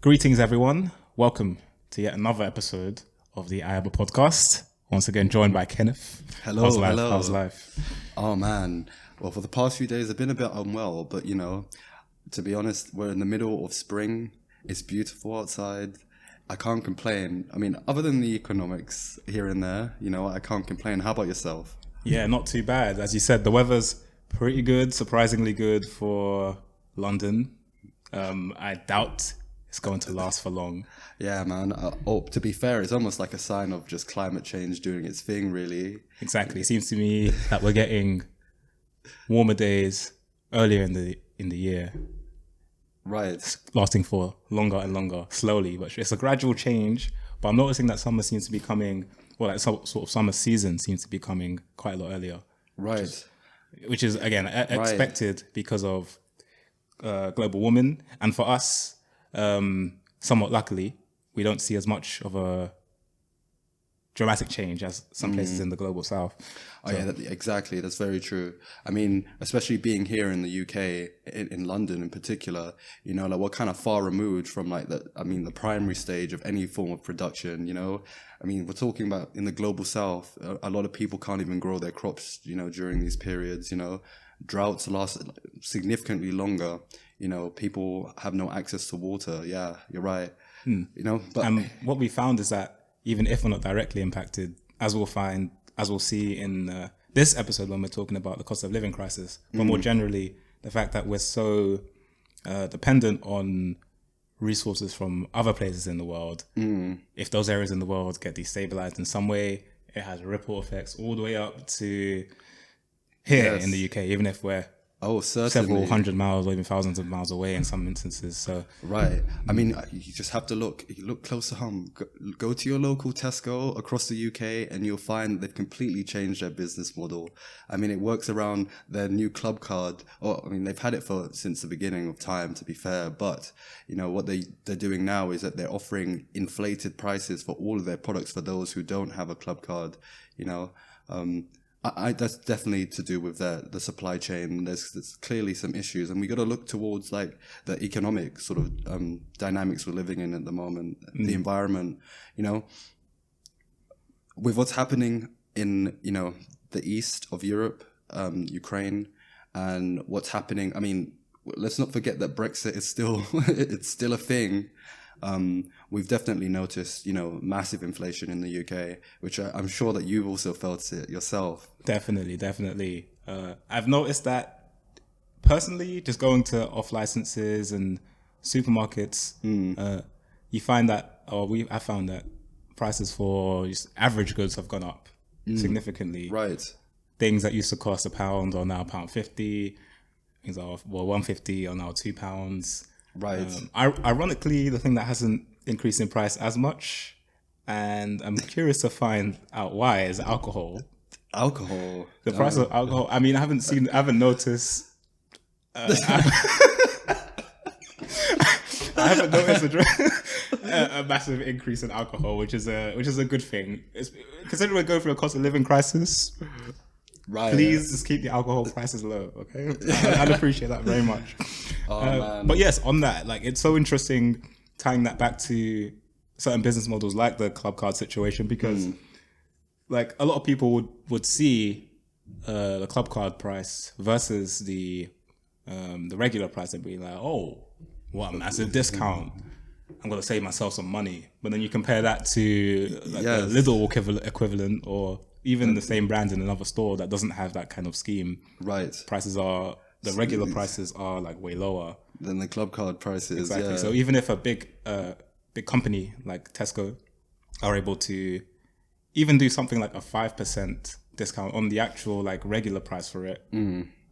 Greetings, everyone. Welcome to yet another episode of the I Have a Podcast. Once again, joined by Kenneth. Hello, How's life? hello. How's life? Oh man, well, for the past few days I've been a bit unwell, but to be honest, we're in the middle of spring. It's beautiful outside. I can't complain. I mean, other than the economics here and there, I can't complain. How about yourself? Yeah, not too bad. As you said, the weather's pretty good, surprisingly good for London. I doubt it's going to last for long. Yeah, man. To be fair, it's almost like a sign of just climate change doing its thing, really. Exactly. It seems to me that we're getting warmer days earlier in the year, Right. lasting for longer and longer, slowly. But it's a gradual change. But I'm noticing that summer seems to be coming, well, like sort of summer season seems to be coming quite a lot earlier. Right. Which is again expected because of global warming, and for us, somewhat luckily, we don't see as much of a dramatic change as some places in the global south. Oh, yeah, exactly. That's very true. I mean, especially being here in the UK, in London in particular, like we're kind of far removed from the primary stage of any form of production, I mean, we're talking about in the global south, a lot of people can't even grow their crops, during these periods, droughts last significantly longer, people have no access to water. Yeah, you're right. But What we found is that even if we're not directly impacted, as we'll see in this episode when we're talking about the cost of living crisis, but more generally, the fact that we're so dependent on resources from other places in the world. If those areas in the world get destabilized in some way, it has ripple effects all the way up to here in the UK, even if we're certainly several hundred miles or even thousands of miles away in some instances. So right. I mean, you just have to look close to home. Go to your local Tesco across the UK and you'll find they've completely changed their business model. I mean, it works around their new club card. They've had it since the beginning of time, to be fair. But, what they're doing now is that they're offering inflated prices for all of their products for those who don't have a club card, that's definitely to do with the supply chain. There's clearly some issues, and we got to look towards like the economic sort of dynamics we're living in at the moment, the environment. With what's happening in the east of Europe, Ukraine, and what's happening. I mean, let's not forget that Brexit is still it's still a thing. We've definitely noticed, massive inflation in the UK, which I'm sure that you've also felt it yourself. Definitely. I've noticed that personally, just going to off licenses and supermarkets, you find that, I found that prices for just average goods have gone up significantly. Right. Things that used to cost £1 are now £1.50. Things are £1.50 are now £2. Right. Ironically, the thing that hasn't increased in price as much, and I'm curious to find out why, is alcohol. Alcohol. The price of alcohol. I mean, I haven't noticed. I haven't noticed a massive increase in alcohol, which is a good thing. Considering we're going through a cost of living crisis. Right. Please just keep the alcohol prices low, okay? I'd appreciate that very much. Man. But yes, on that, it's so interesting tying that back to certain business models like the club card situation, because a lot of people would see the club card price versus the regular price and be like, oh, what a massive discount. I'm going to save myself some money. But then you compare that to the Lidl equivalent or even the same brand in another store that doesn't have that kind of scheme. Right. The regular prices are way lower than the club card prices. Exactly. Yeah. So even if a big company like Tesco are able to even do something like a 5% discount on the actual regular price for it,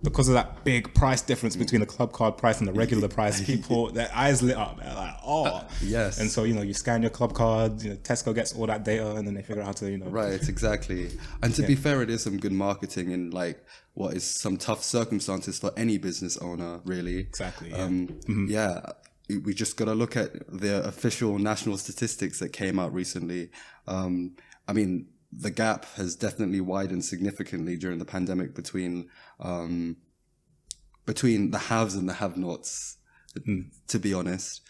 because of that big price difference between the club card price and the regular price, people, their eyes lit up. They're like, oh. Yes. And so, you scan your club card, Tesco gets all that data and then they figure out how to, Right, exactly. And to be fair, it is some good marketing in what is some tough circumstances for any business owner, really. Exactly. Yeah. We just got to look at the official national statistics that came out recently. The gap has definitely widened significantly during the pandemic between the haves and the have-nots, to be honest.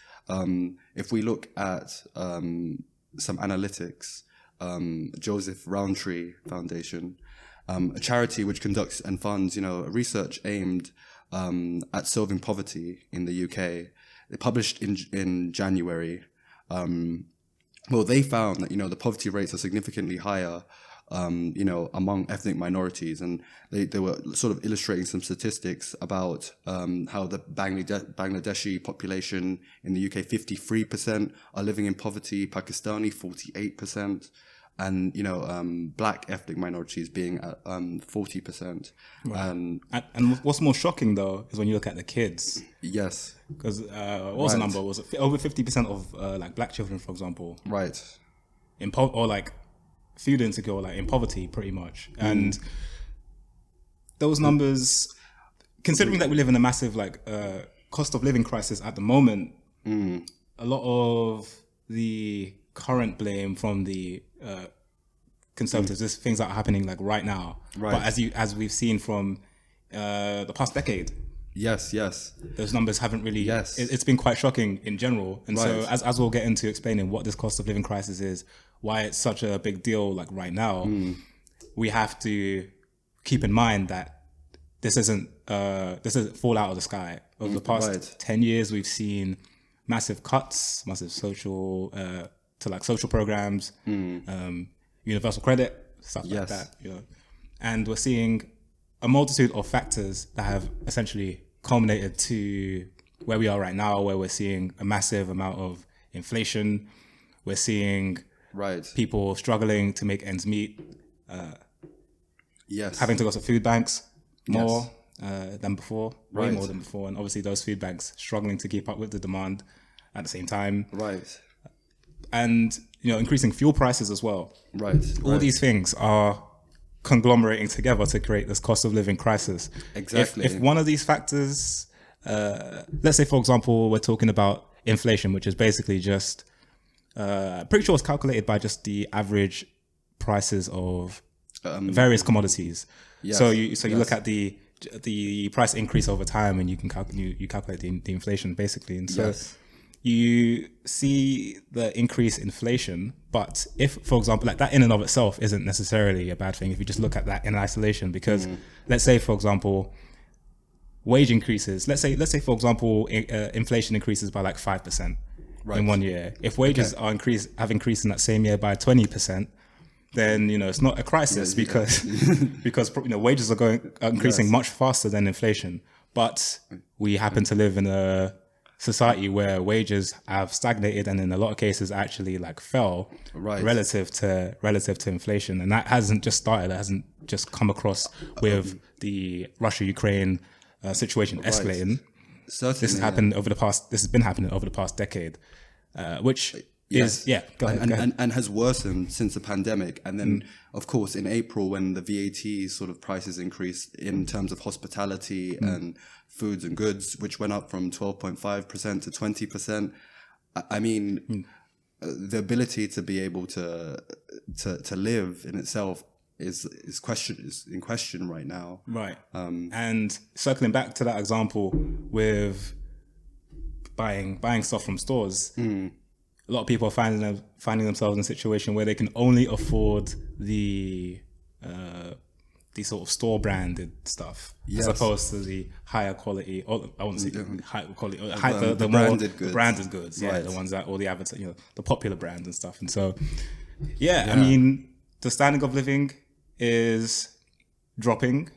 If we look at some analytics, Joseph Rowntree Foundation, a charity which conducts and funds, research aimed at solving poverty in the UK. They published in January. They found that the poverty rates are significantly higher, among ethnic minorities, and they were sort of illustrating some statistics about how the Bangladeshi population in the UK, 53% are living in poverty, Pakistani 48%. And black ethnic minorities being at 40%. Right. And what's more shocking though is when you look at the kids. Yes. Because what was the number? Was it over 50% of like black children, for example? Right. Or like food insecure, like in poverty, pretty much. And those numbers, considering that we live in a massive like cost of living crisis at the moment, a lot of the current blame from the conservatives, there's things that are happening like right now. Right. But as we've seen from the past decade, yes, those numbers haven't really. Yes, it's been quite shocking in general. And so as we'll get into explaining what this cost of living crisis is, why it's such a big deal, like right now, we have to keep in mind that this isn't fall out of the sky. Over the past 10 years, we've seen massive cuts, massive social programs, universal credit, stuff like that. And we're seeing a multitude of factors that have essentially culminated to where we are right now, where we're seeing a massive amount of inflation. We're seeing people struggling to make ends meet. Having to go to food banks more than before, way more than before. And obviously those food banks struggling to keep up with the demand at the same time. And, increasing fuel prices as well. All these things are conglomerating together to create this cost of living crisis. Exactly. If one of these factors, let's say, for example, we're talking about inflation, which is basically just, pretty sure it's calculated by just the average prices of various commodities. So you look at the price increase over time, and you can calculate the inflation basically. And so you see the increased inflation, but if, for example, like that in and of itself isn't necessarily a bad thing if you just look at that in isolation, because let's say, for example, wage increases, let's say for example, inflation increases by like 5% in 1 year. If wages have increased in that same year by 20%, then it's not a crisis because wages are increasing much faster than inflation. But we happen to live in a society where wages have stagnated and in a lot of cases actually like fell relative to inflation. And that hasn't just started, it hasn't just come across with the Russia-Ukraine situation escalating. Certainly, this has been happening over the past decade, which go ahead. And has worsened since the pandemic. And then, of course, in April, when the VAT sort of prices increased in terms of hospitality and foods and goods, which went up from 12.5% to 20%. I mean, the ability to be able to live in itself is in question right now. Right. And circling back to that example with buying stuff from stores, a lot of people are finding themselves in a situation where they can only afford the sort of store branded stuff as opposed to the higher quality, or I wouldn't say higher quality, the branded goods, the ones that all the the popular brands and stuff. And so, I mean, the standard of living is dropping.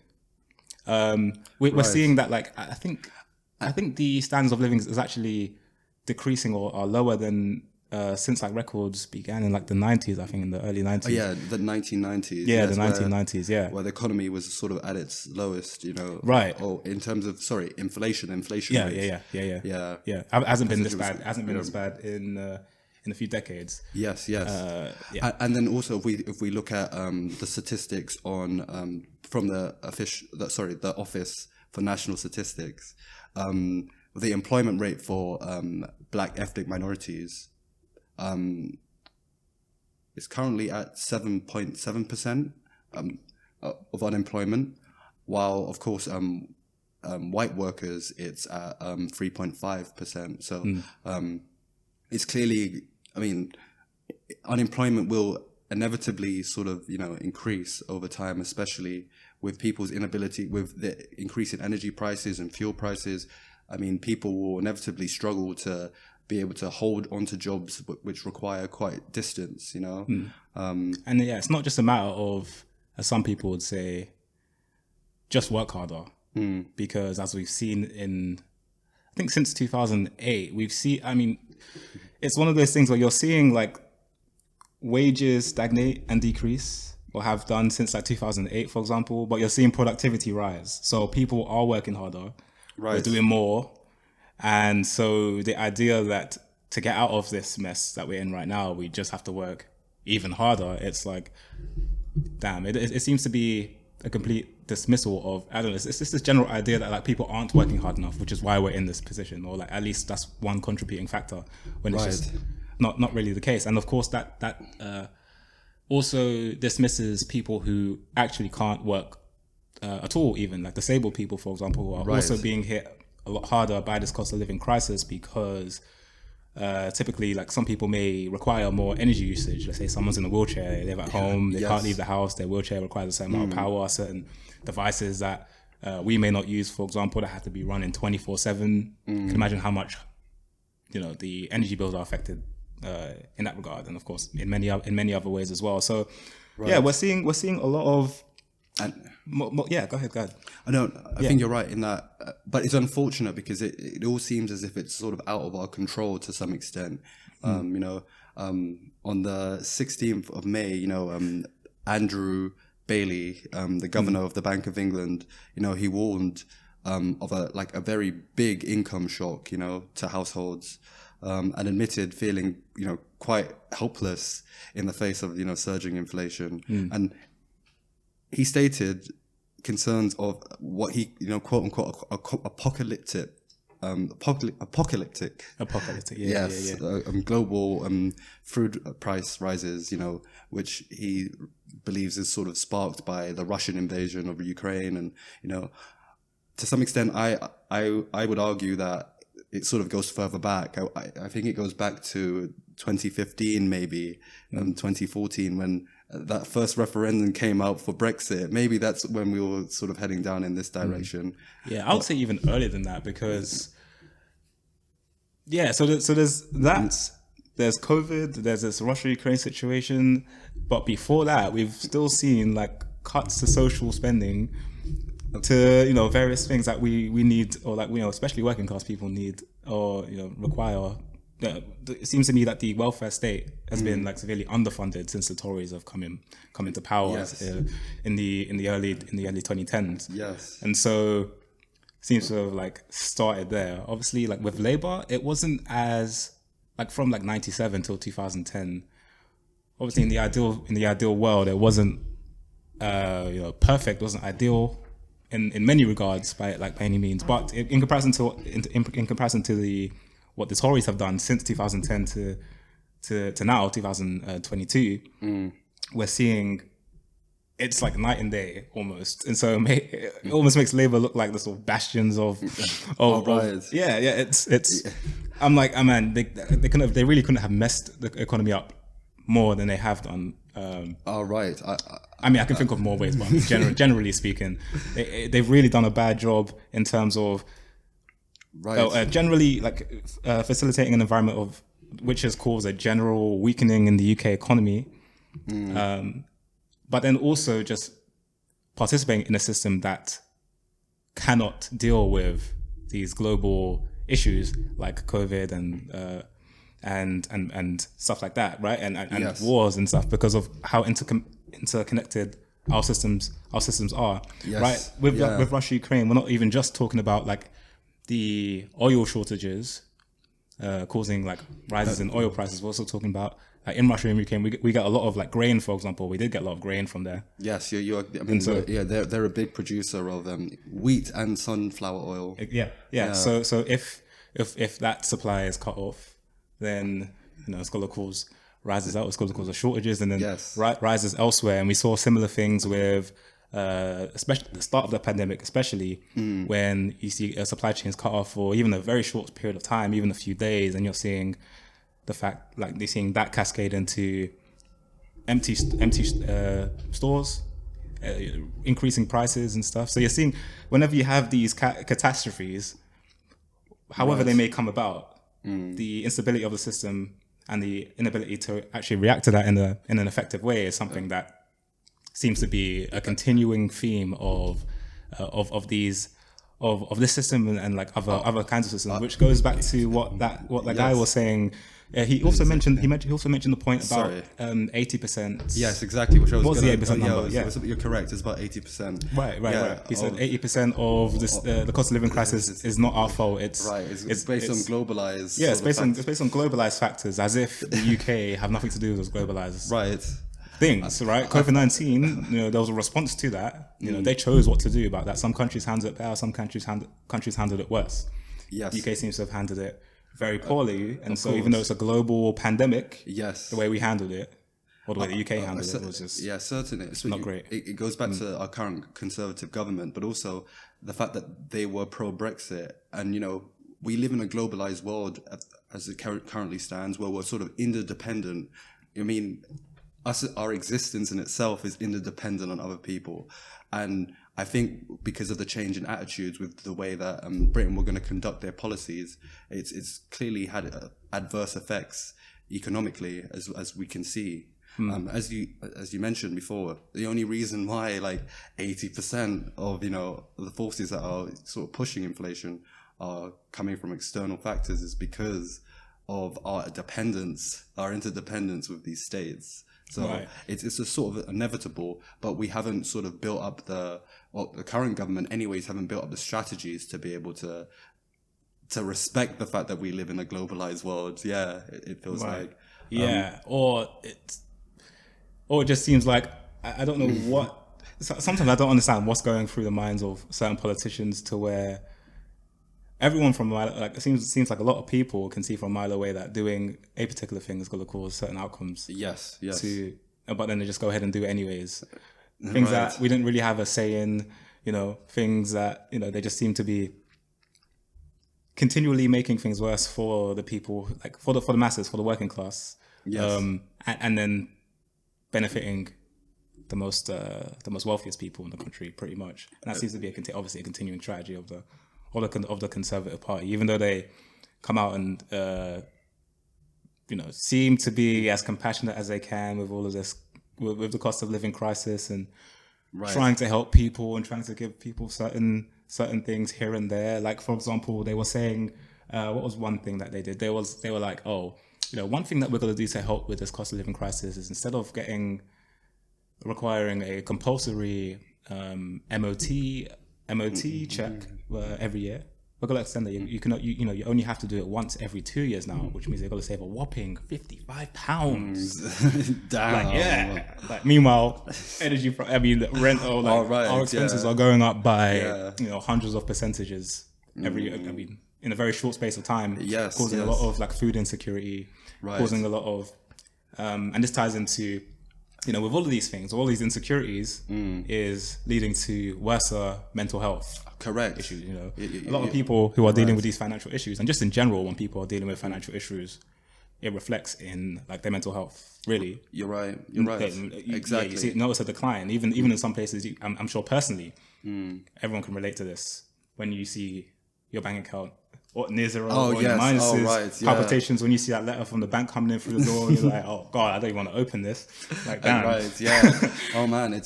We're seeing that, like, I think the standards of living is actually decreasing or are lower than since like records began in like the 90s, I think in the early 90s. Oh, yeah, the 1990s. Yeah, the 1990s, where the economy was sort of at its lowest, Right. Or in terms of, inflation rates. Yeah. It hasn't been this bad. It hasn't been this bad in a few decades. Yes. And then also if we look at the statistics on from the Office for National Statistics, the employment rate for black ethnic minorities is currently at 7.7% of unemployment, while of course white workers it's at 3.5%. So it's clearly, I mean, unemployment will inevitably sort of, increase over time, especially with people's inability, with the increase in energy prices and fuel prices. I mean, people will inevitably struggle to be able to hold onto jobs which require quite distance, And yeah, it's not just a matter of, as some people would say, just work harder. Because as we've seen I think since 2008, it's one of those things where you're seeing like wages stagnate and decrease, or have done since like 2008, for example, but you're seeing productivity rise. So people are working harder, Right. we're doing more. And so the idea that to get out of this mess that we're in right now, we just have to work even harder, it's like, damn, it seems to be a complete dismissal of, I don't know, it's just this general idea that like people aren't working hard enough, which is why we're in this position, or like at least that's one contributing factor, when it's just not really the case. And of course that also dismisses people who actually can't work at all, even like disabled people, for example, who are also being hit a lot harder by this cost of living crisis, because typically like some people may require more energy usage. Let's say someone's in a wheelchair, they live at home, they can't leave the house, their wheelchair requires a certain amount of power, certain devices that we may not use, for example, that have to be running 24/7. You can imagine how much the energy bills are affected in that regard, and of course in many other ways as well. So yeah, we're seeing a lot of yeah, go ahead. I think you're right in that, but it's unfortunate because it all seems as if it's sort of out of our control to some extent. On the 16th of May, Andrew Bailey, the governor of the Bank of England, he warned of a very big income shock, to households, and admitted feeling, quite helpless in the face of, surging inflation. And he stated concerns of what he, quote unquote, apocalyptic, global food price rises, which he believes is sort of sparked by the Russian invasion of Ukraine. And, to some extent, I would argue that it sort of goes further back. I think it goes back to 2015, maybe, 2014, when that first referendum came out for Brexit. Maybe that's when we were sort of heading down in this direction. Yeah, I would say even earlier than that, because so there's that, there's COVID, there's this Russia-Ukraine situation, but before that, we've still seen like cuts to social spending, to various things that we need, or like especially working class people need, or require. It seems to me that the welfare state has been like severely underfunded since the Tories have come into power in the early 2010s. Yes, and so seems to have like started there. Obviously, like with Labour, it wasn't as like from like 97 till 2010. Obviously, in the ideal world, it wasn't perfect. It wasn't ideal in many regards by any means. But in comparison to what the Tories have done since 2010 to now 2022, we're seeing it's like night and day almost, and so it almost makes Labour look like the sort of bastions of it's. I'm like, oh man, they really couldn't have messed the economy up more than they have done. I mean, I can think of more ways, but generally speaking, they've really done a bad job in terms of generally facilitating an environment which has caused a general weakening in the UK economy, but then also just participating in a system that cannot deal with these global issues like COVID and stuff like that, right? And wars and stuff, because of how interconnected our systems are, right? With Russia, Ukraine, we're not even just talking about like the oil shortages causing like rises in oil prices. We're also talking about like in Russia and Ukraine, we get a lot of like grain, for example. We did get a lot of grain from there. Yes, you are. I mean, they're a big producer of wheat and sunflower oil. Yeah. So if that supply is cut off, then it's going to cause rises out. It's going to cause shortages, and then rises elsewhere. And we saw similar things with, especially the start of the pandemic, especially when you see supply chains cut off for even a very short period of time, even a few days, and you're seeing the fact, like they're seeing that cascade into empty stores, increasing prices and stuff. So you're seeing whenever you have these catastrophes, however they may come about, the instability of the system and the inability to actually react to that in an effective way is something that seems to be a continuing theme of this system and like other kinds of systems, which goes back to what that guy was saying. He also mentioned the point about 80%. Yes, exactly. Which I was what was the 80% number? You're correct. It's about 80%. Right. He said 80% of this the cost of living crisis is not our fault. It's based on globalized. Yeah, it's based on globalized factors, as if the UK have nothing to do with those globalized things. Right? COVID-19. There was a response to that. They chose what to do about that. Some countries handled it better. Some countries handled it worse. Yes. The UK seems to have handled it very poorly, and so even though it's a global pandemic, the way we handled it, or the way the UK handled it, was just certainly it's not great. It goes back to our current Conservative government, but also the fact that they were pro-Brexit, and we live in a globalized world as it currently stands, where we're sort of interdependent. I mean, our existence in itself is interdependent on other people, and I think because of the change in attitudes with the way that Britain were going to conduct their policies, it's clearly had adverse effects economically, as we can see. As you mentioned before, the only reason why like 80% of the forces that are sort of pushing inflation are coming from external factors is because of our interdependence with these states. So it's a sort of inevitable, but we haven't sort of built up the current government anyways haven't built up the strategies to be able to respect the fact that we live in a globalized world. Yeah, it feels like. Or it just seems like, I don't know what, sometimes I don't understand what's going through the minds of certain politicians to where everyone from it seems like a lot of people can see from a mile away that doing a particular thing is going to cause certain outcomes. Yes. But then they just go ahead and do it anyways. Things that we didn't really have a say in, things that, they just seem to be continually making things worse for the people, like for the masses, for the working class. Yes. And then benefiting the most wealthiest people in the country, pretty much. And that seems to be obviously a continuing strategy of the Conservative Party, even though they come out and seem to be as compassionate as they can with all of this, with the cost of living crisis, and trying to help people and trying to give people certain things here and there. Like, for example, they were saying, what was one thing that they did? They were like, one thing that we're going to do to help with this cost of living crisis is instead of requiring a compulsory MOT check every year, we're going to extend that. You only have to do it once every 2 years now, which means they're going to save a whopping £55. Damn. Meanwhile, rent or our expenses are going up by hundreds of percentages every year. In a very short space of time, causing a lot of food insecurity, causing a lot of, and this ties into, with all of these things, all these insecurities is leading to worse mental health issues. A lot of people who are dealing with these financial issues, and just in general, when people are dealing with financial issues, it reflects in their mental health. Really, you're right. Exactly. You notice a decline, even in some places. I'm sure personally, everyone can relate to this. When you see your bank account or near zero or in minuses, palpitations when you see that letter from the bank coming in through the door, you're like, oh God, I don't even want to open this. Like, damn. Oh man,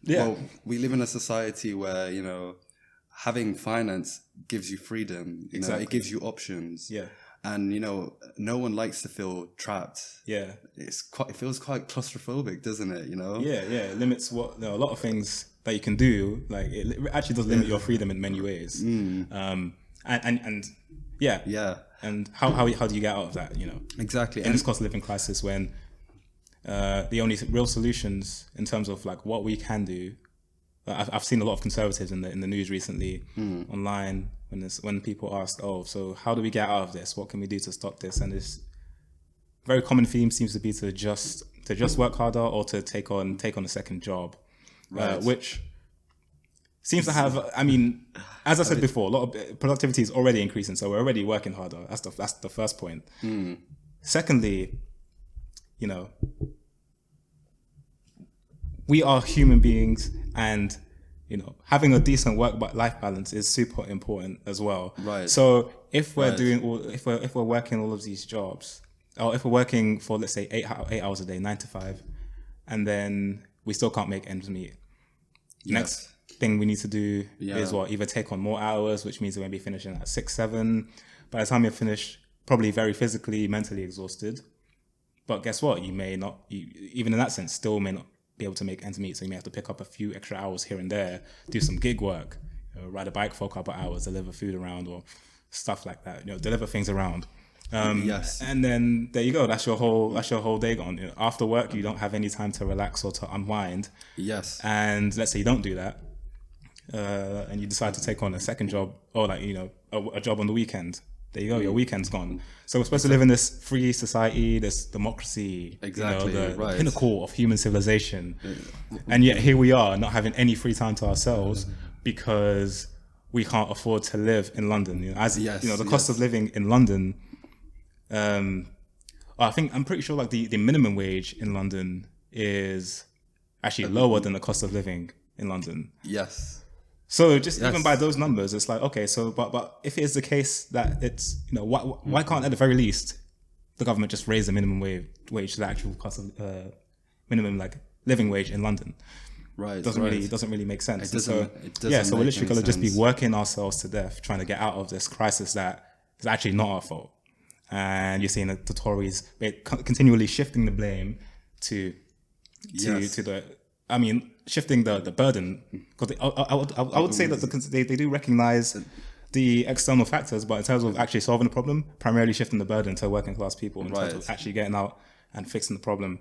well, we live in a society where, having finance gives you freedom. It gives you options. Yeah. And, no one likes to feel trapped. Yeah. It feels quite claustrophobic, doesn't it? Yeah. It limits a lot of things that you can do. Like, it actually does limit your freedom in many ways. And how do you get out of that? Exactly. In this cost of living crisis, when the only real solutions in terms of what we can do, I've seen a lot of conservatives in the news recently online when people ask, so how do we get out of this? What can we do to stop this? And this very common theme seems to be to just work harder or to take on a second job, which seems to have, as I said before, a lot of productivity is already increasing, so we're already working harder. That's the first point. Secondly, you know, we are human beings, and having a decent work-life balance is super important as well. Right. So if we're Right. doing all, if we're working all of these jobs, or if we're working for, let's say, 8 hours a day, 9 to 5, and then we still can't make ends meet, next thing we need to do is either take on more hours, which means we're going to be finishing at 6, 7. By the time you're finished, probably very physically, mentally exhausted. But guess what? You may not, even in that sense, still may not be able to make ends meet. So you may have to pick up a few extra hours here and there, do some gig work, ride a bike for a couple of hours, deliver food around, or stuff like that. Deliver things around. And then there you go. That's your whole day gone. After work, you don't have any time to relax or to unwind. Yes. And let's say you don't do that, and you decide to take on a second job, or a job on the weekend. There you go. Your weekend's gone. So we're supposed to live in this free society, this democracy, Exactly, the pinnacle of human civilization, and yet here we are not having any free time to ourselves because we can't afford to live in London. The cost of living in London. I'm pretty sure like the minimum wage in London is actually lower than the cost of living in London. Yes. So just even by those numbers, it's like, okay, so but if it is the case that it's why can't at the very least the government just raise the minimum wage to the actual cost of minimum like living wage in London? Right. It doesn't really make sense. So we're literally gonna just be working ourselves to death trying to get out of this crisis that is actually not our fault. And you're seeing the Tories continually shifting the blame to the. I mean, shifting the burden, because I would say that they do recognize the external factors, but in terms of actually solving the problem, primarily shifting the burden to working class people in terms of actually getting out and fixing the problem.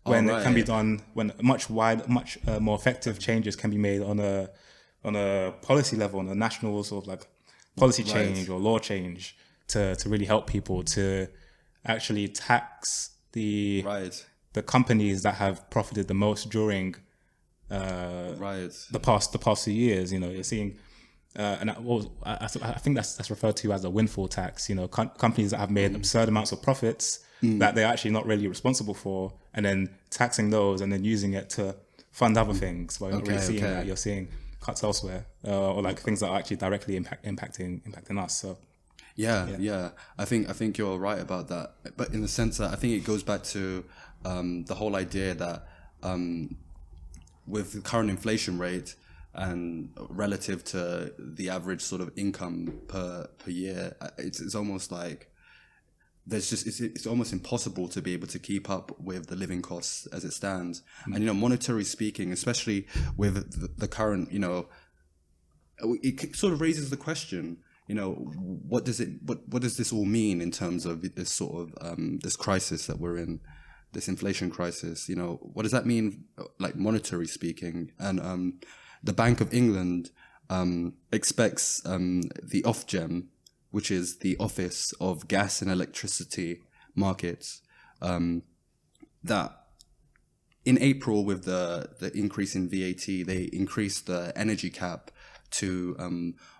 When it can be done, when much more effective changes can be made on a policy level, on a national sort of like policy change or law change to really help people to actually tax the companies that have profited the most during the past few years. You're seeing, and I think that's referred to as a windfall tax. Companies that have made absurd amounts of profits that they're actually not really responsible for, and then taxing those and then using it to fund other things. But you're not really seeing that. You're seeing cuts elsewhere, or like things that are actually directly impacting us. So. Yeah. I think you're right about that, but in the sense that I think it goes back to the whole idea that with the current inflation rate and relative to the average sort of income per year, it's almost like it's almost impossible to be able to keep up with the living costs as it stands. And monetary speaking, especially with the current, it sort of raises the question. What does this all mean in terms of this sort of this crisis that we're in, this inflation crisis? What does that mean, like monetary speaking? And the Bank of England expects the Ofgem, which is the Office of Gas and Electricity Markets, that in April with the increase in VAT, they increased the energy cap to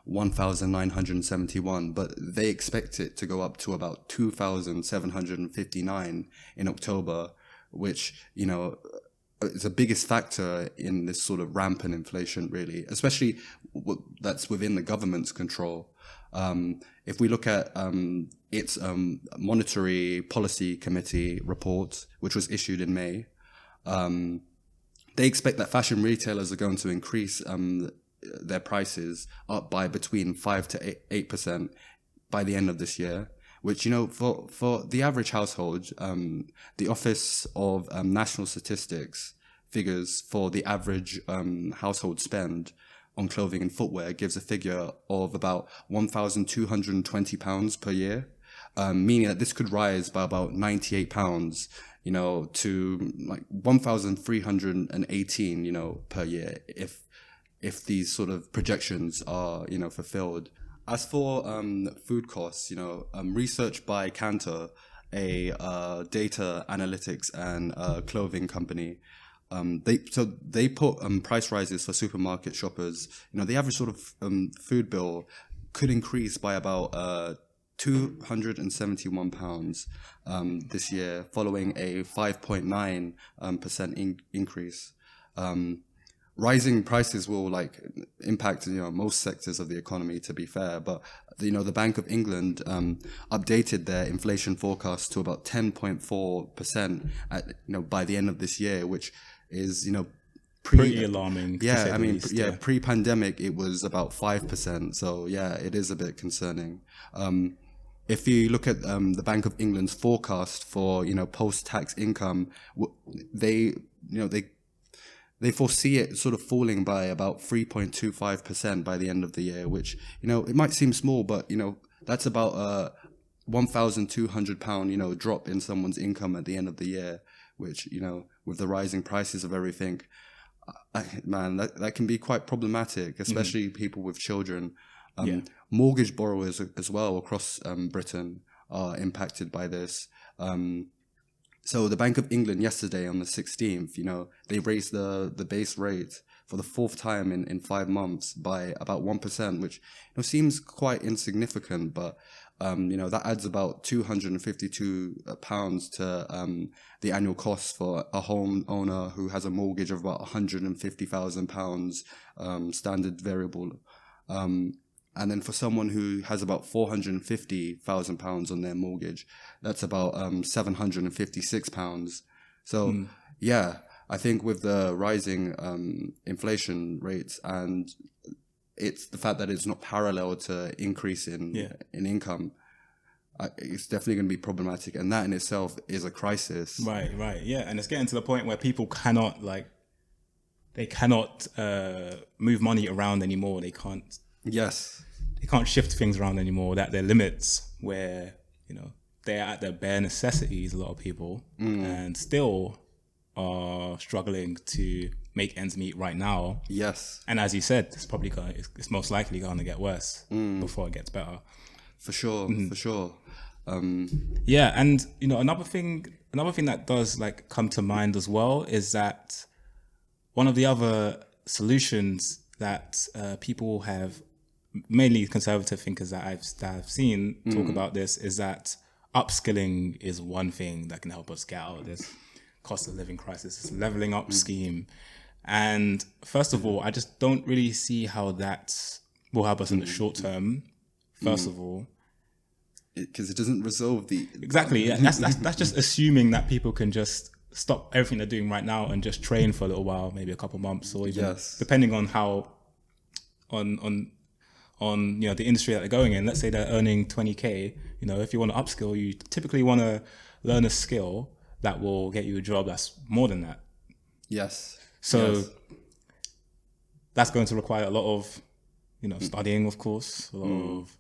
1,971, but they expect it to go up to about 2,759 in October, which is the biggest factor in this sort of rampant inflation, really, especially that's within the government's control. If we look at its Monetary Policy Committee report, which was issued in May, they expect that fashion retailers are going to increase their prices up by between 5 to 8% by the end of this year, which, for the average household, the Office of National Statistics figures for the average household spend on clothing and footwear gives a figure of about £1,220 per year, meaning that this could rise by about £98, to like 1,318, per year if these sort of projections are, fulfilled. As for food costs, research by Kantar, a data analytics and clothing company, they put price rises for supermarket shoppers. The average sort of food bill could increase by about £271 this year, following a 5.9% increase. Rising prices will like impact most sectors of the economy, to be fair, but the Bank of England updated their inflation forecast to about 10.4% by the end of this year, which is pretty alarming. Yeah, I mean, pre-pandemic it was about 5%, so yeah, it is a bit concerning. If you look at the Bank of England's forecast for post-tax income, they foresee it sort of falling by about 3.25% by the end of the year, which, it might seem small, but, that's about a £1,200, drop in someone's income at the end of the year, which, with the rising prices of everything, that can be quite problematic, especially people with children. Mortgage borrowers as well across Britain are impacted by this. So the Bank of England yesterday on the 16th, they raised the base rate for the fourth time in 5 months by about 1%, which seems quite insignificant, but that adds about £252 to the annual cost for a home owner who has a mortgage of about £150,000 standard variable. And then for someone who has about £450,000 on their mortgage, that's about £756. So yeah, I think with the rising inflation rates, and it's the fact that it's not parallel to increase in income, it's definitely going to be problematic, and that in itself is a crisis. Right, yeah, and it's getting to the point where people cannot move money around anymore. They can't. Yes. They can't shift things around anymore. That there are limits where, they're at their bare necessities, a lot of people, and still are struggling to make ends meet right now. Yes. And as you said, it's most likely going to get worse before it gets better. For sure, for sure. Yeah, and another thing that does come to mind as well is that one of the other solutions that people have, mainly conservative thinkers that I've seen talk about this, is that upskilling is one thing that can help us get out of this cost of living crisis, this leveling up scheme. And first of all, I just don't really see how that will help us in the short term. First of all, because it doesn't resolve the exactly. Yeah, that's just assuming that people can just stop everything they're doing right now and just train for a little while, maybe a couple months, or even depending on how on the industry that they're going in. Let's say they're earning 20k. If you want to upskill, you typically want to learn a skill that will get you a job that's more than that. Yes. So that's going to require a lot of studying, of course, a lot of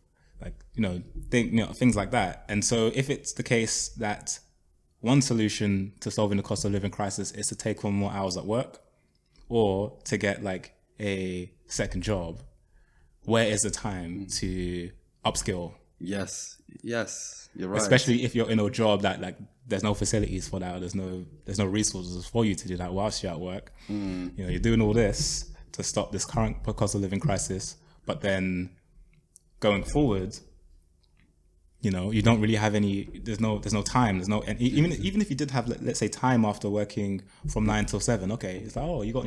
things like that. And so if it's the case that one solution to solving the cost of living crisis is to take on more hours at work or to get a second job, where is the time to upskill? Yes, you're right. Especially if you're in a job that there's no facilities for that, or there's no resources for you to do that whilst you're at work. You're doing all this to stop this current cost of living crisis, but then going forward, you don't really have any. There's no time. And even if you did have, let's say, time after working from 9 till 7, okay, it's like, you got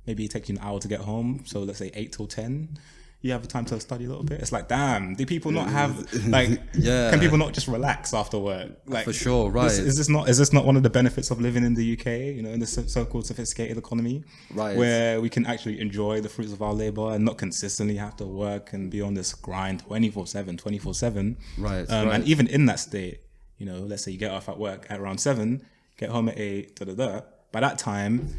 maybe it takes you an hour to get home, so let's say 8 till 10. You have the time to study a little bit. It's like, damn, do people not have can people not just relax after work? For sure, right? Is this not one of the benefits of living in the UK? In this so-called sophisticated economy, right? Where we can actually enjoy the fruits of our labor and not consistently have to work and be on this grind 24/7. Right. And even in that state, let's say you get off at work at around 7, get home at 8. By that time,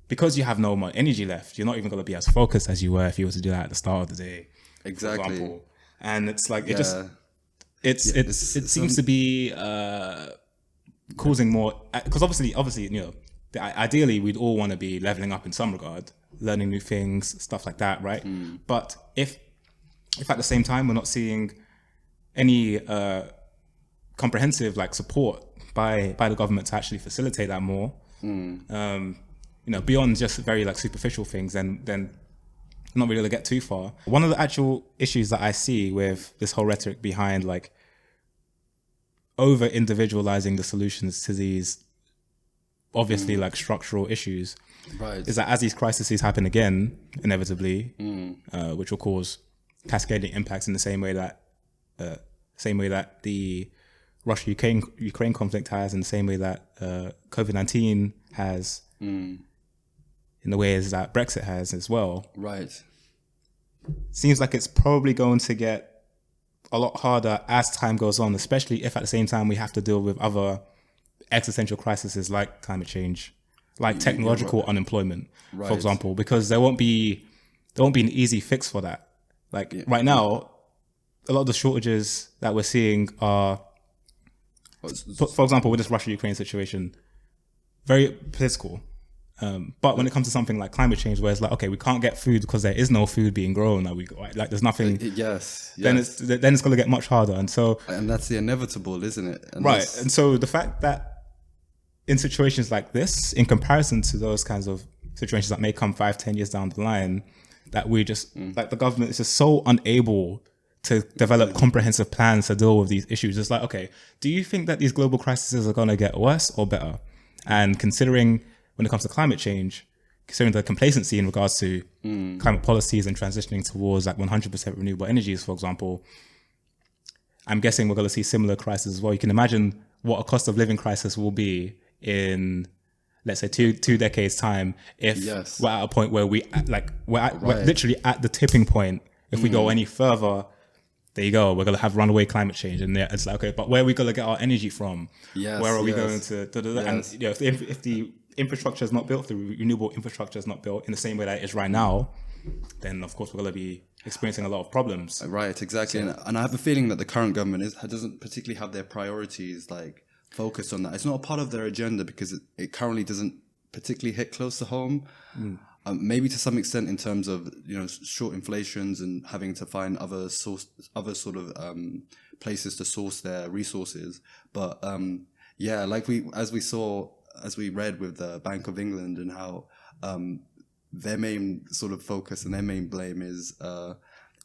because you have no more energy left, you're not even going to be as focused as you were if you were to do that at the start of the day. Exactly. For example. And it's like, it seems to be causing more, because obviously, ideally we'd all want to be leveling up in some regard, learning new things, stuff like that, right? But if at the same time we're not seeing any comprehensive support by the government to actually facilitate that more, beyond just very superficial things, then not really going to get too far. One of the actual issues that I see with this whole rhetoric behind over individualizing the solutions to these obviously like structural issues. Right. Is that as these crises happen again, inevitably, which will cause cascading impacts in the same way that the Russia-Ukraine conflict has, in the same way that COVID-19 has, in the ways that Brexit has as well. Right. Seems like it's probably going to get a lot harder as time goes on, especially if at the same time we have to deal with other existential crises like climate change, like technological unemployment, for example, because there won't be an easy fix for that. Like right now, a lot of the shortages that we're seeing are, for example, with this Russia-Ukraine situation, very political. But when it comes to something like climate change, where it's like, okay, we can't get food because there is no food being grown, like there's nothing. Yes. Then it's going to get much harder, and that's the inevitable, isn't it? And and so the fact that in situations like this, in comparison to those kinds of situations that may come 5-10 years down the line, that we just like the government is just so unable to develop comprehensive plans to deal with these issues. It's like, okay, do you think that these global crises are going to get worse or better? And considering when it comes to climate change, considering the complacency in regards to climate policies and transitioning towards like 100% renewable energies, for example, I'm guessing we're going to see similar crises as well. You can imagine what a cost of living crisis will be in, let's say, two decades time, if we're at a point where we're literally at the tipping point. If we go any further, there you go, we're going to have runaway climate change. And it's like, okay, but where are we going to get our energy from? Where are we going to? And if the infrastructure is not built, if the renewable infrastructure is not built in the same way that it is right now, then of course we're going to be experiencing a lot of problems. Right, exactly. And I have a feeling that the current government doesn't particularly have their priorities like focused on that. It's not a part of their agenda because it currently doesn't particularly hit close to home. Maybe to some extent in terms of short inflations and having to find other sort of places to source their resources. But like as we read with the Bank of England and how their main sort of focus and their main blame is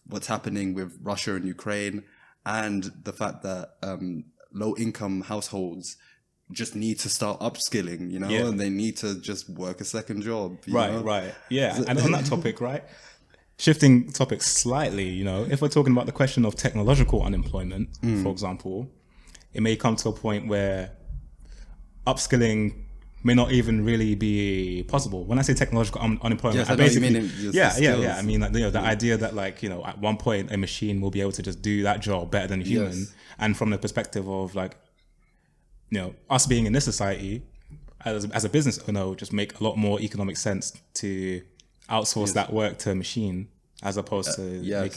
what's happening with Russia and Ukraine, and the fact that low-income households just need to start upskilling, and they need to just work a second job. Right. Yeah. And on that topic, right, shifting topics slightly, if we're talking about the question of technological unemployment, for example, it may come to a point where upskilling may not even really be possible. When I say technological unemployment, I basically, I mean, like, the idea that at one point a machine will be able to just do that job better than a human, and from the perspective of us being in this society, as a business owner, would just make a lot more economic sense to outsource that work to a machine as opposed to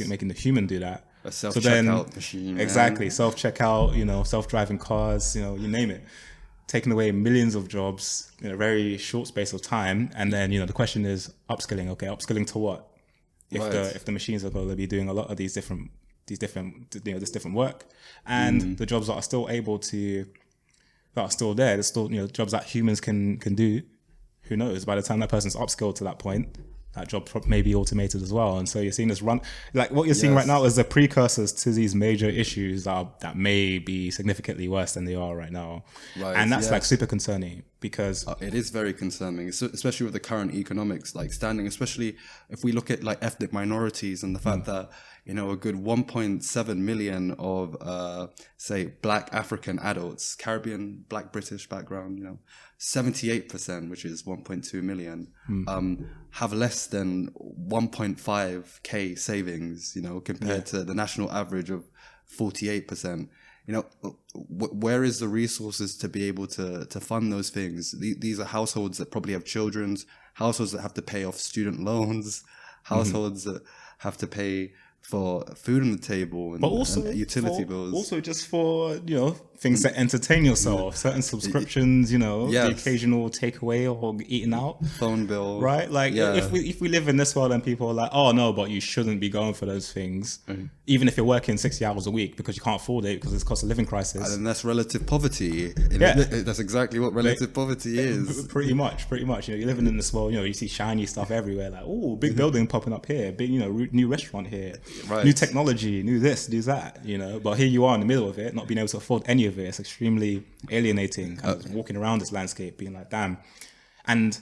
making the human do that. A self-checkout machine. Exactly, self-checkout, self-driving cars, you name it. Taking away millions of jobs in a very short space of time, and then the question is upskilling. Okay, upskilling to what? If the machines are going to be doing a lot of this different work, and the jobs that are still there, there's still jobs that humans can do. Who knows? By the time that person's upskilled to that point, that job may be automated as well. And so you're seeing this run, like what you're seeing right now is the precursors to these major issues that may be significantly worse than they are right now. Right. And that's like super concerning because it is very concerning, especially with the current economics standing, especially if we look at like ethnic minorities and the fact that a good 1.7 million of say Black African adults, Caribbean, Black British background, 78%, which is 1.2 million, have less than 1.5k savings, compared to the national average of 48%. Where is the resources to be able to fund those things? These are households that probably have children, households that have to pay off student loans, households that have to pay for food on the table and, and utility bills. Also just for, things to entertain yourself, certain subscriptions, the occasional takeaway or eating out. Phone bill. Right? Like if we live in this world and people are like, oh no, but you shouldn't be going for those things, even if you're working 60 hours a week because you can't afford it because it's cost of living crisis. And that's relative poverty. That's exactly what relative poverty is. Pretty much. You're living in this world, you see shiny stuff everywhere, like, oh, big building popping up here, big, new restaurant here, new technology, new this, new that, but here you are in the middle of it, not being able to afford any any of it. It's extremely alienating, kind of walking around this landscape being like, damn. And it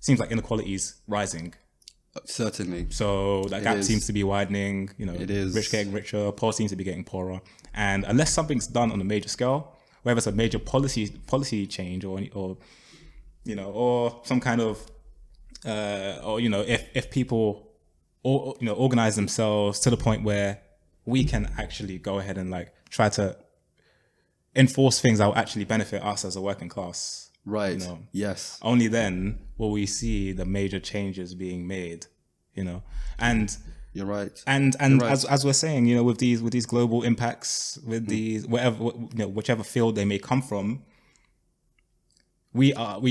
seems like inequality's rising. Certainly. So that gap seems to be widening, It is. Rich getting richer, poor seems to be getting poorer. And unless something's done on a major scale, whether it's a major policy change or some kind of, if people, organize themselves to the point where we can actually go ahead and like try to enforce things that will actually benefit us as a working class. Right. Yes. Only then will we see the major changes being made, and you're right. And You're right. as we're saying, with these global impacts, with these whichever field they may come from, we're on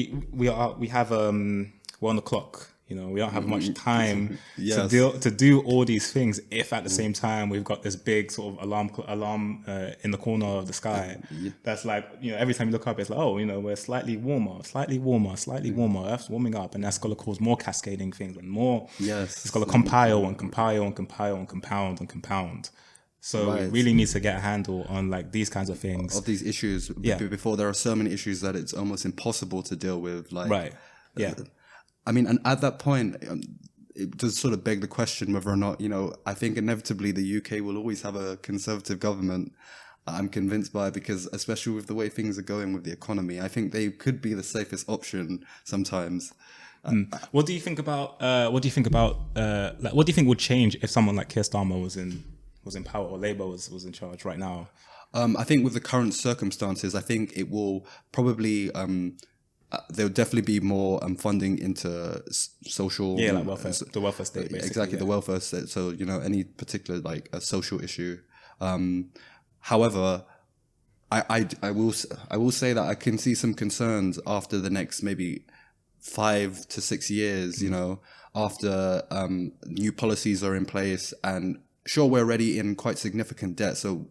the clock. We don't have much time Yes. to do all these things if at the same time we've got this big sort of alarm in the corner of the sky. That's like, every time you look up, it's like, we're slightly warmer. Earth's warming up, and that's going to cause more cascading things and more. Yes. It's going to compile and compound. So Right. it really needs to get a handle on like these kinds of things. Of these issues. Before there are so many issues that it's almost impossible to deal with. Like, Right. Yeah. I mean, and at that point, it does sort of beg the question whether or not, I think inevitably the UK will always have a conservative government. I'm convinced by, because especially with the way things are going with the economy, I think they could be the safest option sometimes. What do you think about? What do you think would change if someone like Keir Starmer was in power, or Labour was in charge right now? I think with the current circumstances, I think it will probably. There will definitely be more funding into social, like welfare, the welfare state, basically. Exactly, the welfare state. So any particular like a social issue. However, I will say that I can see some concerns after the next maybe 5 to 6 years. After new policies are in place, and sure, we're already in quite significant debt, so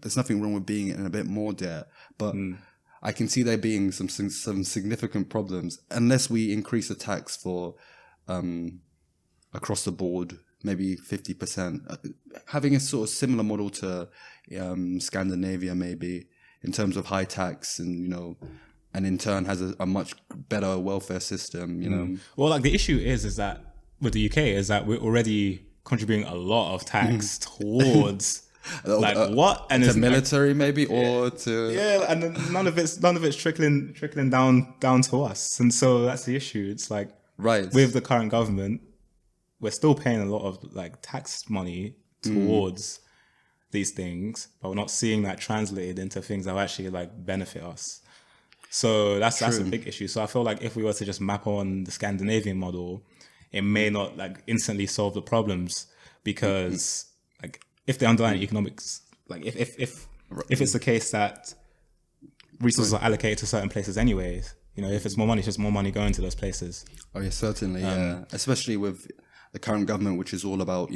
there's nothing wrong with being in a bit more debt, but. I can see there being some significant problems unless we increase the tax for across the board, maybe 50%. Having a sort of similar model to Scandinavia, maybe in terms of high tax, and and in turn has a much better welfare system. Well, like the issue is that with the UK is that we're already contributing a lot of tax towards. Like what? And to military, maybe, or to and then none of it's trickling down to us, and so that's the issue. It's like with the current government, we're still paying a lot of like tax money towards these things, but we're not seeing that translated into things that will actually like benefit us. So that's a big issue. So I feel like if we were to just map on the Scandinavian model, it may not like instantly solve the problems, because like. If the underlying economics, like if it's the case that resources are allocated to certain places anyways, if it's more money, it's just more money going to those places. Oh yeah, certainly, yeah. Especially with the current government, which is all about,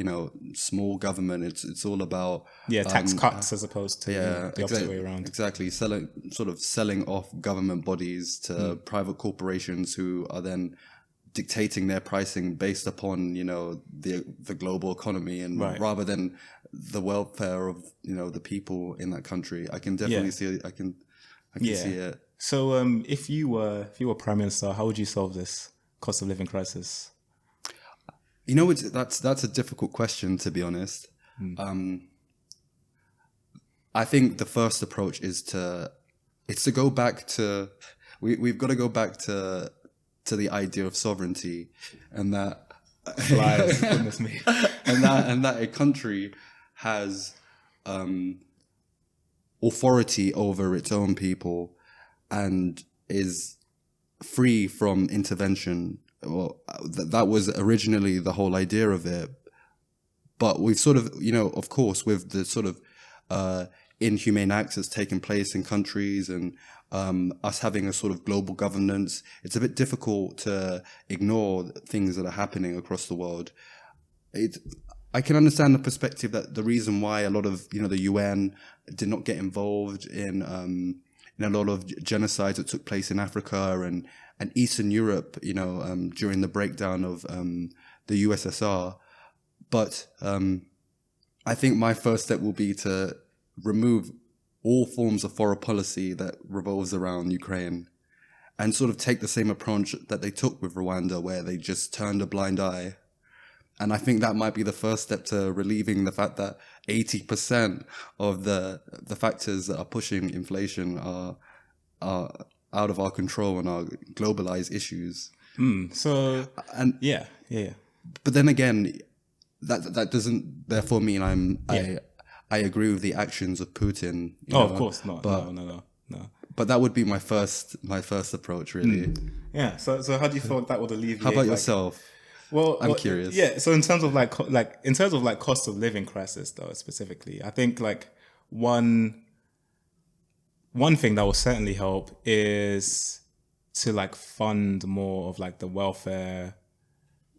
small government. It's all about tax cuts as opposed to the opposite way around. Exactly, selling off government bodies to private corporations who are then dictating their pricing based upon the global economy, and rather than the welfare of the people in that country. I can definitely see it. I can see it. So if you were prime minister, how would you solve this cost of living crisis? That's a difficult question, to be honest. I think the first approach is to go back to we've got to go back to the idea of sovereignty, and that goodness me, and that a country has authority over its own people and is free from intervention. Well, that was originally the whole idea of it, but we've sort of, of course, with the sort of inhumane acts that's taken place in countries, and us having a sort of global governance, it's a bit difficult to ignore things that are happening across the world. I can understand the perspective that the reason why a lot of the UN did not get involved in a lot of genocides that took place in Africa and Eastern Europe, during the breakdown of the USSR. But I think my first step will be to remove all forms of foreign policy that revolves around Ukraine and sort of take the same approach that they took with Rwanda, where they just turned a blind eye. And I think that might be the first step to relieving the fact that 80% of the factors that are pushing inflation are out of our control and are globalized issues. So, And yeah. but then again, that doesn't therefore mean I agree with the actions of Putin. Of course not. But, No. But that would be my first approach, really. Yeah. So how do you feel that would alleviate? How about yourself? Well, I'm curious. Yeah. So in terms of like cost of living crisis, though, specifically, I think like one thing that will certainly help is to like fund more of like the welfare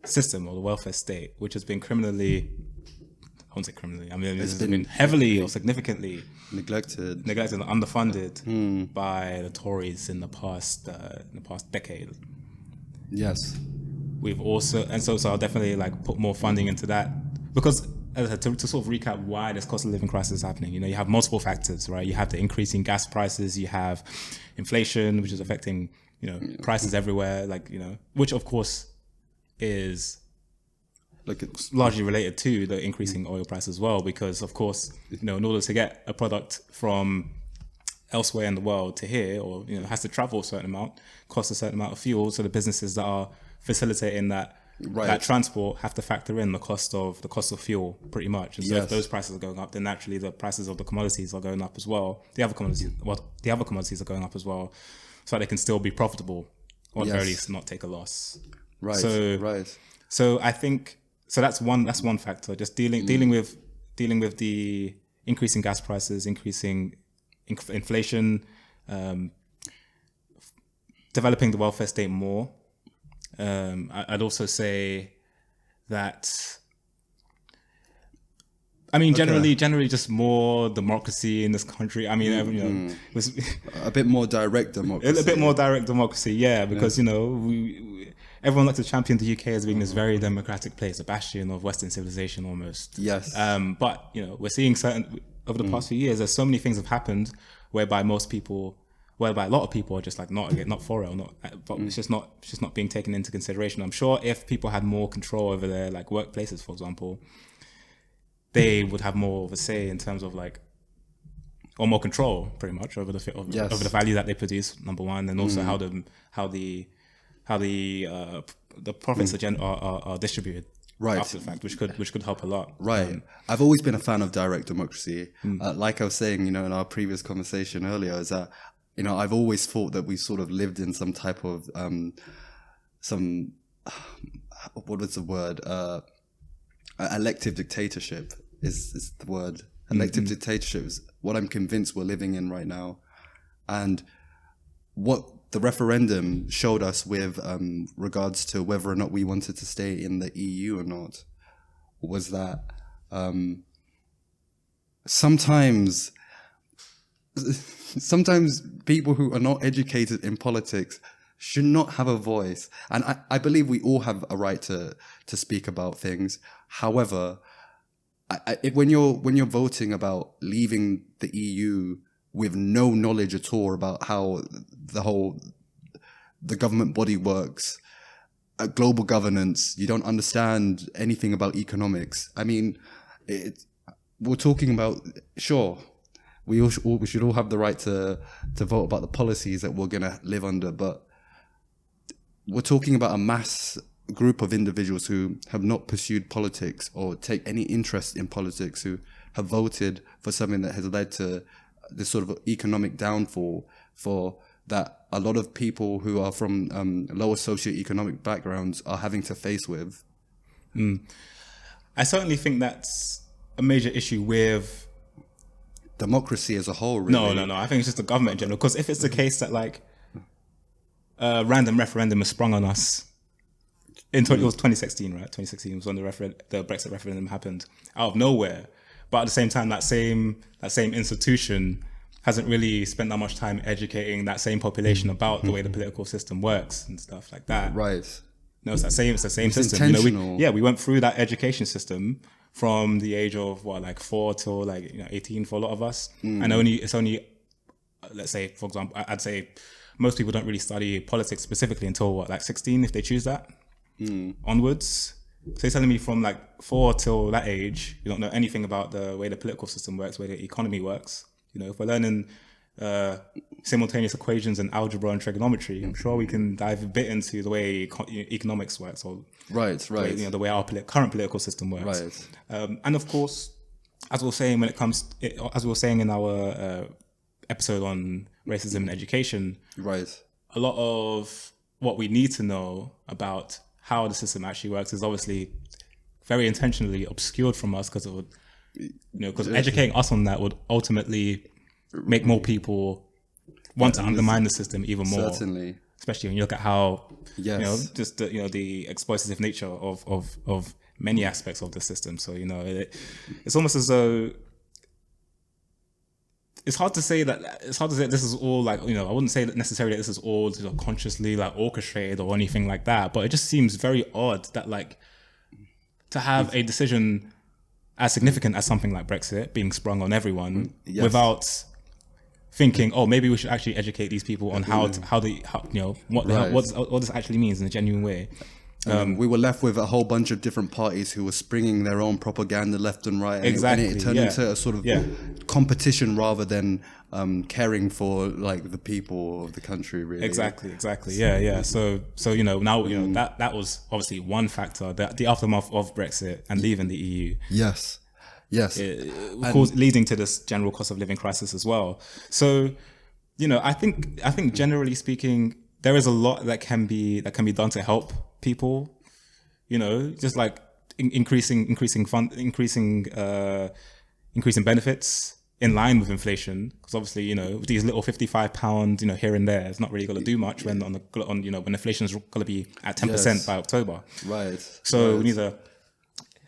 system or the welfare state, which has been criminally, I won't say criminally, I mean, it's been heavily or significantly neglected and underfunded by the Tories in the past decade. Yes. We've also, and so I'll definitely like put more funding into that, because as I said, to sort of recap why this cost of living crisis is happening, you have multiple factors, right? You have the increasing gas prices, you have inflation, which is affecting, prices everywhere, like, which of course is like it's largely related to the increasing oil price as well, because of course, in order to get a product from elsewhere in the world to here, or has to travel a certain amount, cost a certain amount of fuel. So the businesses that are facilitating that transport have to factor in the cost of fuel pretty much. And so if those prices are going up, then naturally the prices of the commodities are going up as well. The other commodities are going up as well, so they can still be profitable, or at the very least not take a loss. So I think that's one factor. Just dealing with the increasing gas prices, increasing inflation, developing the welfare state more. I'd also say that, I mean, generally just more democracy in this country. I mean, a bit more direct democracy. A bit more direct democracy, yeah, because everyone likes to champion the UK as being this very democratic place, a bastion of Western civilization almost. Yes. But we're seeing over the past few years, there's so many things have happened whereby a lot of people are just like not for it, or not, but it's just not being taken into consideration. I'm sure if people had more control over their like workplaces, for example, they would have more of a say in terms of like, or more control, pretty much, over the value that they produce. Number one, and also how the profits are distributed after the fact, which could help a lot. Right. I've always been a fan of direct democracy. Like I was saying, in our previous conversation earlier, is that I've always thought that we sort of lived in some type of what was the word? Elective dictatorship is the word. Elective dictatorship is what I'm convinced we're living in right now. And what the referendum showed us with regards to whether or not we wanted to stay in the EU or not was that sometimes people who are not educated in politics should not have a voice. And I believe we all have a right to speak about things. However, when you're voting about leaving the EU with no knowledge at all about how the government body works, global governance, you don't understand anything about economics. I mean, we're talking about, sure, we should all have the right to vote about the policies that we're going to live under, but we're talking about a mass group of individuals who have not pursued politics or take any interest in politics, who have voted for something that has led to this sort of economic downfall for that a lot of people who are from lower socioeconomic backgrounds are having to face with. I certainly think that's a major issue with democracy as a whole, really. No. I think it's just the government in general. Because if it's the case that like a random referendum was sprung on us it was 2016, right? 2016 was when the Brexit referendum happened out of nowhere. But at the same time, that same institution hasn't really spent that much time educating that same population about the way the political system works and stuff like that. Right. No, it's the same system. Intentional. We went through that education system from the age of 4 till 18 for a lot of us, and it's only let's say, for example, I'd say most people don't really study politics specifically until 16 if they choose that onwards. So you're telling me from 4 till that age, you don't know anything about the way the political system works, way the economy works. If we're learning simultaneous equations and algebra and trigonometry, I'm sure we can dive a bit into the way economics works, or the way our current political system works. Right. And of course, as we were saying in our episode on racism in education, Right. a lot of what we need to know about how the system actually works is obviously very intentionally obscured from us, because it would, because educating us on that would ultimately make more people want to undermine the system even more. Certainly. Especially when you look at how, Yes. just the exploitative nature of many aspects of the system. So, it's almost as though it's hard to say that this is all I wouldn't say that necessarily this is all consciously orchestrated or anything like that, but it just seems very odd that to have a decision as significant as something like Brexit being sprung on everyone without thinking, oh, maybe we should actually educate these people on what this actually means in a genuine way. We were left with a whole bunch of different parties who were springing their own propaganda left and right. Exactly. And it turned into a sort of competition rather than caring for the people of the country, really. Exactly. Yeah. So now that was obviously one factor, the aftermath of Brexit and leaving the EU. Yes. Of course, leading to this general cost of living crisis as well. So, I think generally speaking, there is a lot that can be done to help people, just increasing benefits in line with inflation, because obviously with these little £55 here and there, it's not really going to do much when when inflation is going to be at 10% by October. Right. So we need to.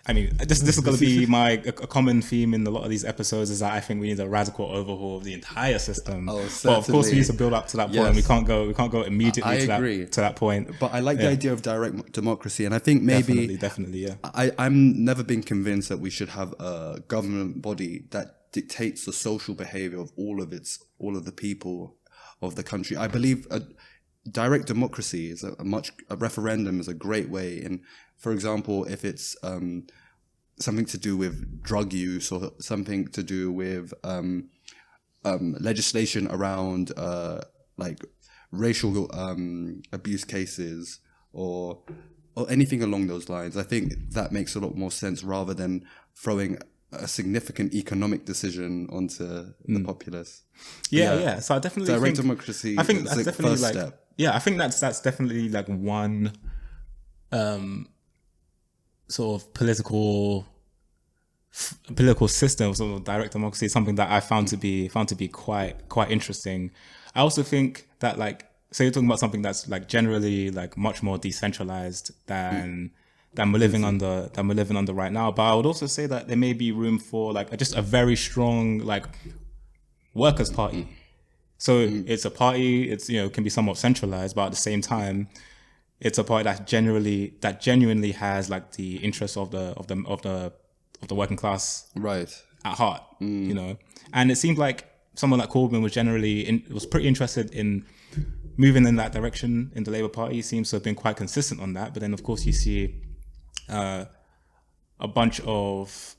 This is going to be a common theme in a lot of these episodes, is that I think we need a radical overhaul of the entire system. Oh, but of course, we need to build up to that point. We can't go immediately to that point. But I like the idea of direct democracy, and I think maybe definitely. I'm never been convinced that we should have a government body that dictates the social behavior of all of the people of the country. I believe direct democracy is a referendum is a great way. And for example, if it's something to do with drug use or something to do with legislation around racial abuse cases or anything along those lines, I think that makes a lot more sense rather than throwing a significant economic decision onto the populace. Yeah. So I definitely direct democracy. I think that's the definitely first step. Yeah, I think that's definitely one sort of political system, sort of direct democracy, is something that I found to be quite interesting. I also think that so you're talking about something that's generally much more decentralized than we're living under right now. But I would also say that there may be room for just a very strong workers' party. So it's a party, it's can be somewhat centralized, but at the same time, it's a party that genuinely has the interests of the working class at heart, And it seemed like someone like Corbyn was pretty interested in moving in that direction in the Labour Party. He seems to have been quite consistent on that. But then, of course, you see a bunch of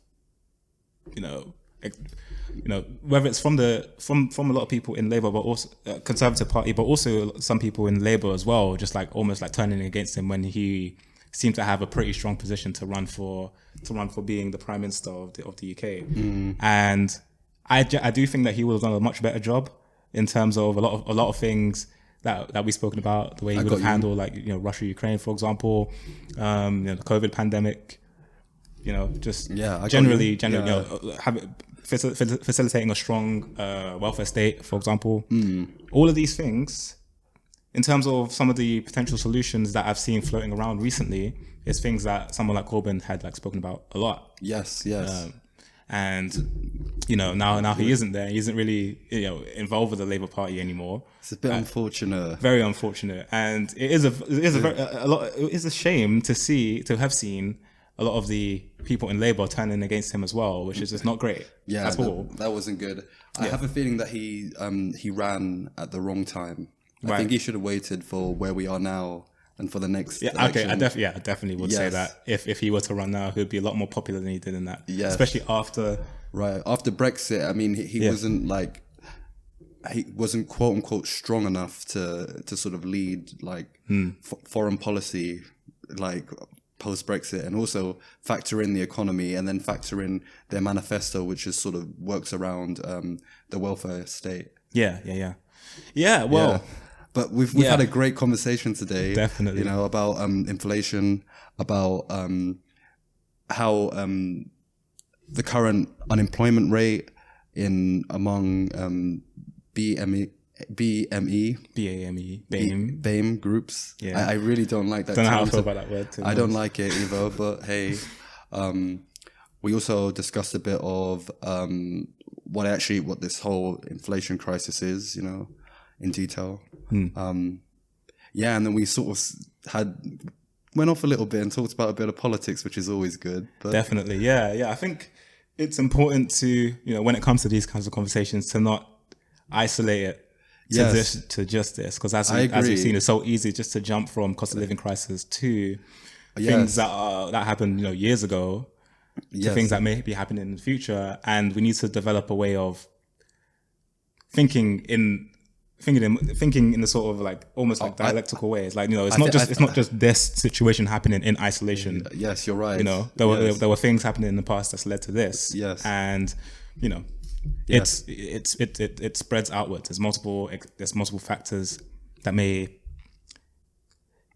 whether it's from a lot of people in Labour, but also Conservative Party, but also some people in Labour as well, just almost turning against him when he seemed to have a pretty strong position to run for being the Prime Minister of the UK. And I do think that he would have done a much better job in terms of a lot of things that we've spoken about, the way he would have handled Russia, Ukraine, for example, the COVID pandemic. Generally, facilitating a strong welfare state, for example. All of these things, in terms of some of the potential solutions that I've seen floating around recently, is things that someone like Corbyn had spoken about a lot. Yes. And now he isn't there. He isn't really involved with the Labour Party anymore. It's a bit unfortunate. Very unfortunate, and it is a shame to have seen a lot of the people in Labour turning against him as well, which is just not great at all. That wasn't good. I have a feeling that he ran at the wrong time. I Right. think he should have waited for where we are now and for the next Yeah, election. okay, I definitely would say Yes. that if he were to run now, he'd be a lot more popular than he did in that. Yes. Especially after. Right. After Brexit, I mean, he wasn't like, he wasn't quote unquote strong enough to sort of lead like foreign policy, like post Brexit, and also factor in the economy and then factor in their manifesto, which is sort of works around the welfare state. Yeah. Well, Yeah. But we've had a great conversation today. Definitely. You know, about inflation, about how the current unemployment rate among BAME BAME groups. Yeah. I really don't like that. Don't know how I feel about that word. I don't like it either, but hey, we also discussed a bit of what this whole inflation crisis is, you know, in detail. Yeah, and then we sort of went off a little bit and talked about a bit of politics, which is always good. But Definitely, yeah. I think it's important to, you know, when it comes to these kinds of conversations, to not isolate it to just this, because as you've seen, it's so easy just to jump from cost of living crisis to things that happened, you know, years ago, to things that may be happening in the future, and we need to develop a way of thinking in the sort of like almost like dialectical ways. Like, you know, it's not just this situation happening in isolation. Yes, you're right. You know, there were things happening in the past that's led to this. Yes, and you know, it spreads outwards. There's multiple factors that may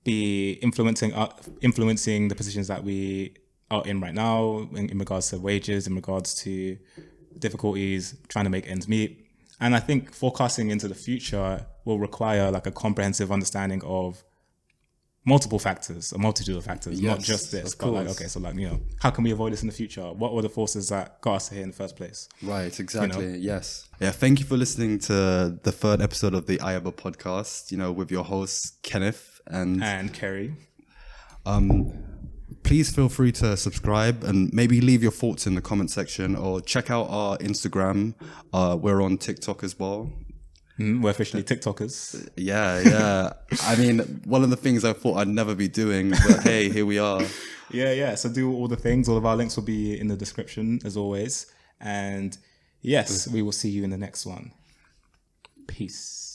be influencing the positions that we are in right now in regards to wages, in regards to difficulties trying to make ends meet. And I think forecasting into the future will require like a comprehensive understanding of multiple factors, a multitude of factors, not just this, but like, okay, so like, you know, how can we avoid this in the future? What were the forces that got us here in the first place? Right, exactly. You know? Yes. Yeah, thank you for listening to the third episode of the Ayaba podcast, you know, with your hosts, Kenneth and Kerry. Please feel free to subscribe and maybe leave your thoughts in the comment section, or check out our Instagram. We're on TikTok as well. We're officially TikTokers. Yeah. I mean, one of the things I thought I'd never be doing, but hey, here we are. Yeah. So do all the things. All of our links will be in the description as always. And yes, we will see you in the next one. Peace.